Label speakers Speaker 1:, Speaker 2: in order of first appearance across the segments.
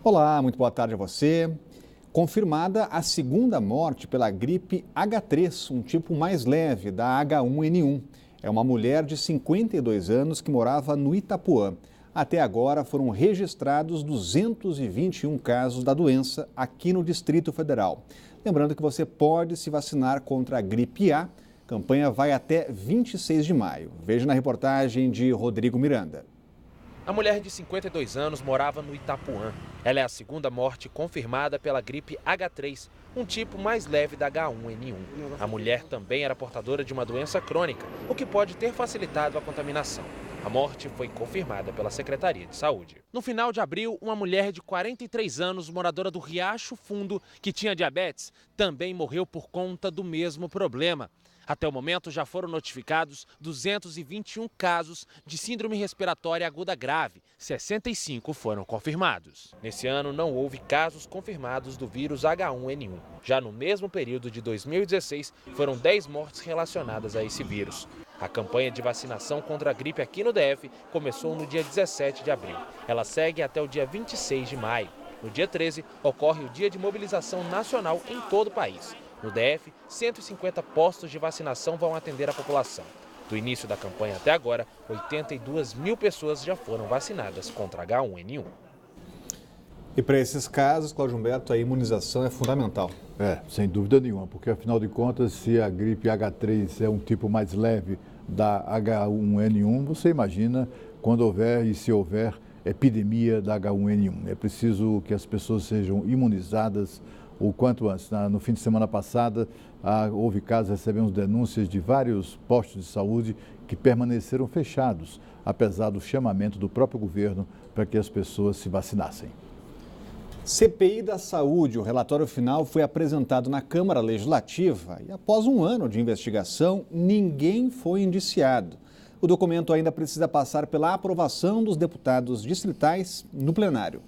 Speaker 1: Olá, muito boa tarde a você. Confirmada a segunda morte pela gripe H3, um tipo mais leve da H1N1. É uma mulher de 52 anos que morava no Itapuã. Até agora foram registrados 221 casos da doença aqui no Distrito Federal. Lembrando que você pode se vacinar contra a gripe A. A campanha vai até 26 de maio. Veja na reportagem de Rodrigo Miranda.
Speaker 2: A mulher de 52 anos morava no Itapuã. Ela é a segunda morte confirmada pela gripe H3, um tipo mais leve da H1N1. A mulher também era portadora de uma doença crônica, o que pode ter facilitado a contaminação. A morte foi confirmada pela Secretaria de Saúde. No final de abril, uma mulher de 43 anos, moradora do Riacho Fundo, que tinha diabetes, também morreu por conta do mesmo problema. Até o momento, já foram notificados 221 casos de síndrome respiratória aguda grave, 65 foram confirmados. Nesse ano, não houve casos confirmados do vírus H1N1. Já no mesmo período de 2016, foram 10 mortes relacionadas a esse vírus. A campanha de vacinação contra a gripe aqui no DF começou no dia 17 de abril. Ela segue até o dia 26 de maio. No dia 13, ocorre o Dia de Mobilização Nacional em todo o país. No DF, 150 postos de vacinação vão atender a população. Do início da campanha até agora, 82 mil pessoas já foram vacinadas contra H1N1.
Speaker 1: E para esses casos, Cláudio Humberto, a imunização é fundamental.
Speaker 3: Sem dúvida nenhuma, porque afinal de contas, se a gripe H3 é um tipo mais leve da H1N1, você imagina quando houver e se houver epidemia da H1N1. É preciso que as pessoas sejam imunizadas o quanto antes. No fim de semana passada, houve casos, recebemos denúncias de vários postos de saúde que permaneceram fechados, apesar do chamamento do próprio governo para que as pessoas se vacinassem.
Speaker 1: CPI da Saúde, o relatório final foi apresentado na Câmara Legislativa e após um ano de investigação, ninguém foi indiciado. O documento ainda precisa passar pela aprovação dos deputados distritais no plenário.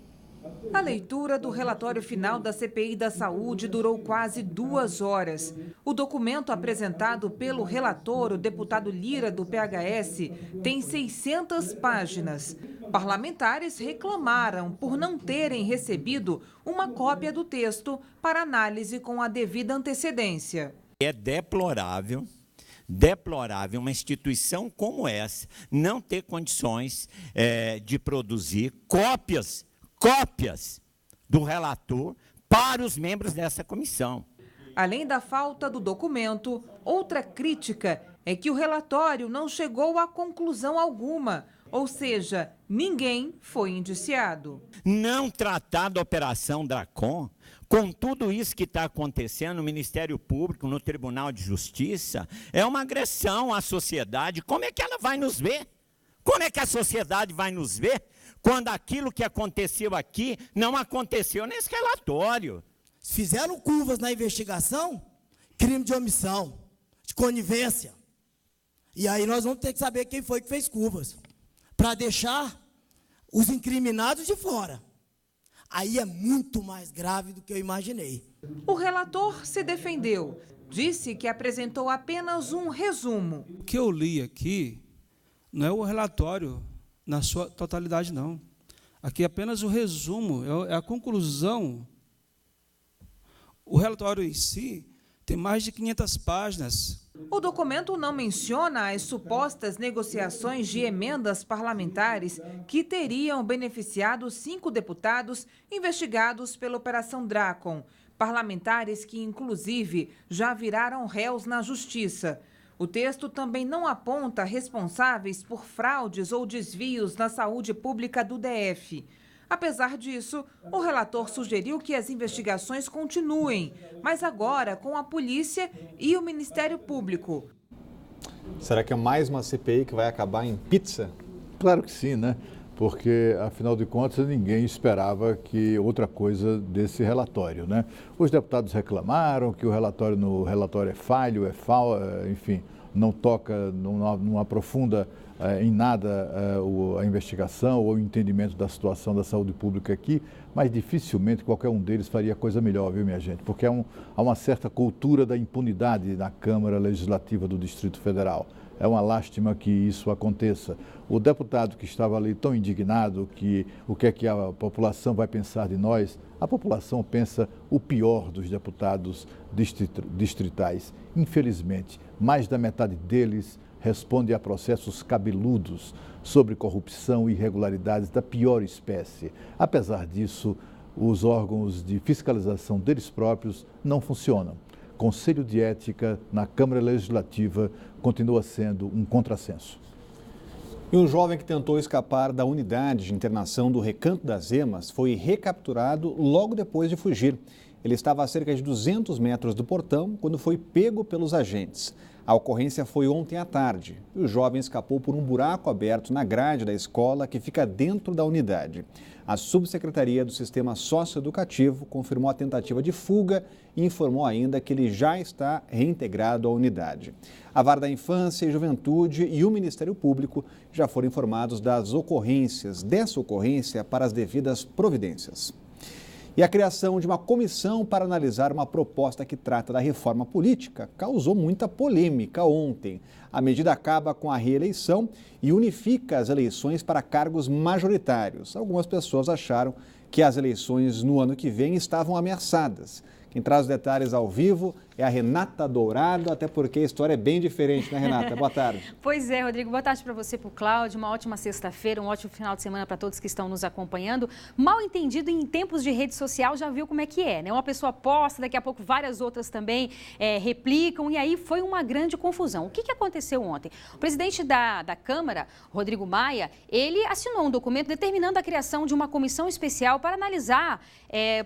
Speaker 4: A leitura do relatório final da CPI da Saúde durou quase 2 horas. O documento apresentado pelo relator, o deputado Lira, do PHS, tem 600 páginas. Parlamentares reclamaram por não terem recebido uma cópia do texto para análise com a devida antecedência.
Speaker 5: É deplorável uma instituição como essa não ter condições de produzir cópias do relator para os membros dessa comissão.
Speaker 4: Além da falta do documento, outra crítica é que o relatório não chegou a conclusão alguma, ou seja, ninguém foi indiciado.
Speaker 5: Não tratar da Operação Dracon, com tudo isso que está acontecendo no Ministério Público, no Tribunal de Justiça, é uma agressão à sociedade. Como é que ela vai nos ver? Como é que a sociedade vai nos ver quando aquilo que aconteceu aqui não aconteceu nesse relatório?
Speaker 6: Fizeram curvas na investigação, crime de omissão, de conivência. E aí nós vamos ter que saber quem foi que fez curvas, para deixar os incriminados de fora. Aí é muito mais grave do que eu imaginei.
Speaker 4: O relator se defendeu, disse que apresentou apenas um resumo.
Speaker 7: O que eu li aqui não é o relatório na sua totalidade, não. Aqui é apenas o resumo, é a conclusão. O relatório em si tem mais de 500 páginas.
Speaker 4: O documento não menciona as supostas negociações de emendas parlamentares que teriam beneficiado 5 deputados investigados pela Operação Dracon, parlamentares que, inclusive, já viraram réus na Justiça. O texto também não aponta responsáveis por fraudes ou desvios na saúde pública do DF. Apesar disso, o relator sugeriu que as investigações continuem, mas agora com a polícia e o Ministério Público.
Speaker 1: Será que é mais uma CPI que vai acabar em pizza?
Speaker 3: Claro que sim, né? Porque, afinal de contas, ninguém esperava que outra coisa desse relatório, né? Os deputados reclamaram que o relatório é falho, enfim, não toca, não aprofunda em nada a investigação ou o entendimento da situação da saúde pública aqui, mas dificilmente qualquer um deles faria coisa melhor, viu, minha gente? Porque há uma certa cultura da impunidade na Câmara Legislativa do Distrito Federal. É uma lástima que isso aconteça. O deputado que estava ali tão indignado que o que é que a população vai pensar de nós, a população pensa o pior dos deputados distritais. Infelizmente, mais da metade deles responde a processos cabeludos sobre corrupção e irregularidades da pior espécie. Apesar disso, os órgãos de fiscalização deles próprios não funcionam. Conselho de Ética na Câmara Legislativa continua sendo um contrassenso.
Speaker 1: E um jovem que tentou escapar da unidade de internação do Recanto das Emas foi recapturado logo depois de fugir. Ele estava a cerca de 200 metros do portão quando foi pego pelos agentes. A ocorrência foi ontem à tarde e o jovem escapou por um buraco aberto na grade da escola que fica dentro da unidade. A Subsecretaria do Sistema Socioeducativo confirmou a tentativa de fuga e informou ainda que ele já está reintegrado à unidade. A Vara da Infância e Juventude e o Ministério Público já foram informados dessa ocorrência para as devidas providências. E a criação de uma comissão para analisar uma proposta que trata da reforma política causou muita polêmica ontem. A medida acaba com a reeleição e unifica as eleições para cargos majoritários. Algumas pessoas acharam que as eleições no ano que vem estavam ameaçadas. Quem traz os detalhes ao vivo é a Renata Dourado, até porque a história é bem diferente, né, Renata? Boa tarde.
Speaker 8: Pois é, Rodrigo. Boa tarde para você, para o Cláudio. Uma ótima sexta-feira, um ótimo final de semana para todos que estão nos acompanhando. Mal entendido em tempos de rede social, já viu como é que é, né? Uma pessoa posta, daqui a pouco várias outras também replicam, e aí foi uma grande confusão. O que aconteceu ontem? O presidente da Câmara, Rodrigo Maia, ele assinou um documento determinando a criação de uma comissão especial para analisar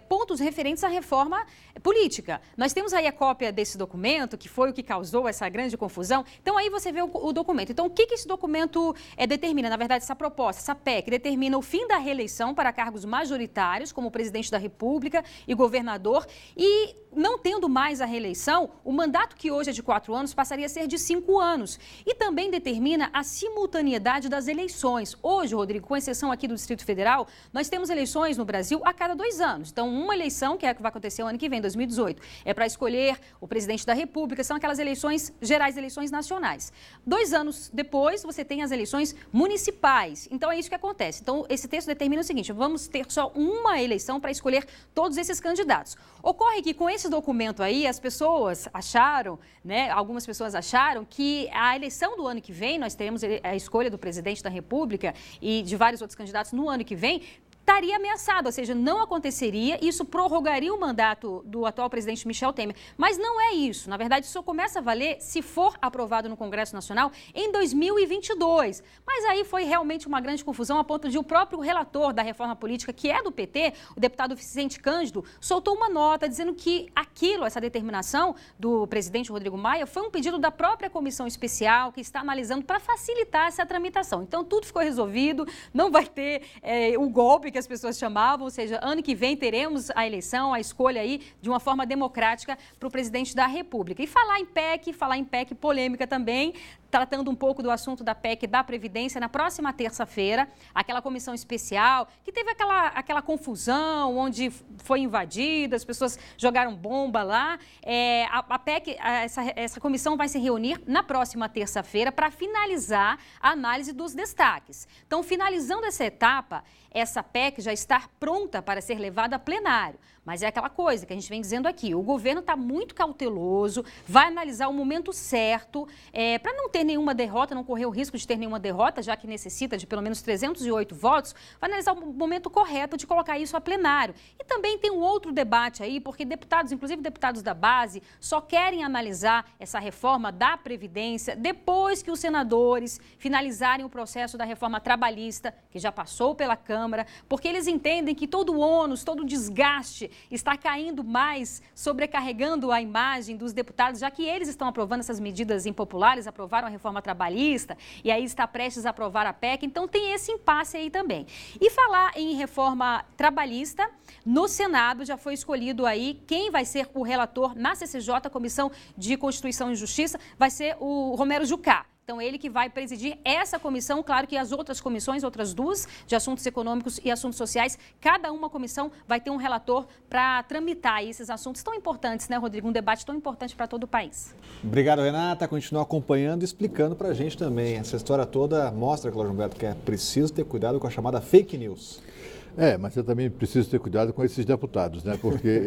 Speaker 8: pontos referentes à reforma política. Nós temos aí a cópia desse documento, que foi o que causou essa grande confusão. Então, aí você vê o documento. Então, o que esse documento determina? Na verdade, essa proposta, essa PEC, determina o fim da reeleição para cargos majoritários, como presidente da República e governador, e não tendo mais a reeleição, o mandato que hoje é de 4 anos passaria a ser de 5 anos. E também determina a simultaneidade das eleições. Hoje, Rodrigo, com exceção aqui do Distrito Federal, nós temos eleições no Brasil a cada 2 anos. Então, uma eleição, que é a que vai acontecer o ano que vem, 2018, é para escolher o presidente da República, são aquelas eleições gerais, eleições nacionais. 2 anos depois, você tem as eleições municipais. Então, é isso que acontece. Então, esse texto determina o seguinte: vamos ter só uma eleição para escolher todos esses candidatos. Ocorre que com esse documento aí, as pessoas acharam, né, algumas pessoas acharam que a eleição do ano que vem, nós teremos a escolha do presidente da República e de vários outros candidatos no ano que vem, estaria ameaçado, ou seja, não aconteceria, isso prorrogaria o mandato do atual presidente Michel Temer. Mas não é isso. Na verdade, isso só começa a valer se for aprovado no Congresso Nacional em 2022. Mas aí foi realmente uma grande confusão, a ponto de o próprio relator da reforma política, que é do PT, o deputado Vicente Cândido, soltou uma nota dizendo que essa determinação do presidente Rodrigo Maia, foi um pedido da própria comissão especial que está analisando para facilitar essa tramitação. Então, tudo ficou resolvido, não vai ter o golpe que as pessoas chamavam, ou seja, ano que vem teremos a eleição, a escolha aí de uma forma democrática para o presidente da República. E falar em PEC polêmica também, tratando um pouco do assunto da PEC da Previdência, na próxima terça-feira, aquela comissão especial, que teve aquela confusão, onde foi invadida, as pessoas jogaram bomba lá. A PEC, essa comissão vai se reunir na próxima terça-feira para finalizar a análise dos destaques. Então, finalizando essa etapa, essa PEC já está pronta para ser levada a plenário. Mas é aquela coisa que a gente vem dizendo aqui, o governo está muito cauteloso, vai analisar o momento certo, para não ter nenhuma derrota, não correr o risco de ter nenhuma derrota, já que necessita de pelo menos 308 votos, vai analisar o momento correto de colocar isso a plenário. E também tem um outro debate aí, porque deputados, inclusive deputados da base, só querem analisar essa reforma da Previdência depois que os senadores finalizarem o processo da reforma trabalhista, que já passou pela Câmara, porque eles entendem que todo o ônus, todo o desgaste está caindo mais, sobrecarregando a imagem dos deputados, já que eles estão aprovando essas medidas impopulares, aprovaram a reforma trabalhista e aí está prestes a aprovar a PEC, então tem esse impasse aí também. E falar em reforma trabalhista, no Senado já foi escolhido aí quem vai ser o relator na CCJ, Comissão de Constituição e Justiça, vai ser o Romero Jucá. Então, ele que vai presidir essa comissão, claro que as outras comissões, outras duas, de assuntos econômicos e assuntos sociais, cada uma comissão vai ter um relator para tramitar esses assuntos tão importantes, né, Rodrigo? Um debate tão importante para todo o país.
Speaker 1: Obrigado, Renata. Continua acompanhando e explicando para a gente também. Essa história toda mostra, Cláudio Humberto, que é preciso ter cuidado com a chamada fake news.
Speaker 3: Mas eu também preciso ter cuidado com esses deputados, né? Porque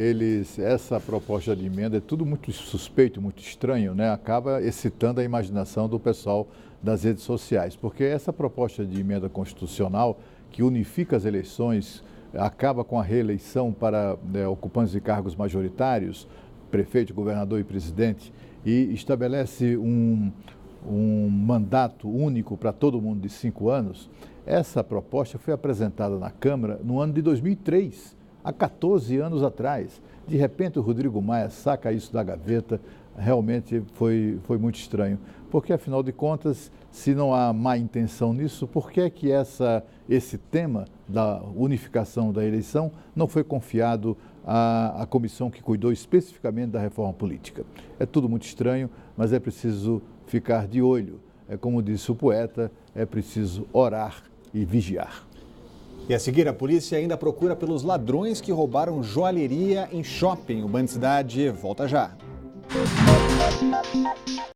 Speaker 3: essa proposta de emenda é tudo muito suspeito, muito estranho, né? Acaba excitando a imaginação do pessoal das redes sociais, porque essa proposta de emenda constitucional que unifica as eleições, acaba com a reeleição para ocupantes de cargos majoritários, prefeito, governador e presidente, e estabelece um mandato único para todo mundo de 5 anos. Essa proposta foi apresentada na Câmara no ano de 2003, há 14 anos atrás. De repente, o Rodrigo Maia saca isso da gaveta. Realmente foi muito estranho. Porque, afinal de contas, se não há má intenção nisso, por que é que esse tema da unificação da eleição não foi confiado à comissão que cuidou especificamente da reforma política? É tudo muito estranho, mas é preciso ficar de olho. É como disse o poeta, é preciso orar e vigiar.
Speaker 1: E a seguir, a polícia ainda procura pelos ladrões que roubaram joalheria em shopping. O Band Cidade volta já.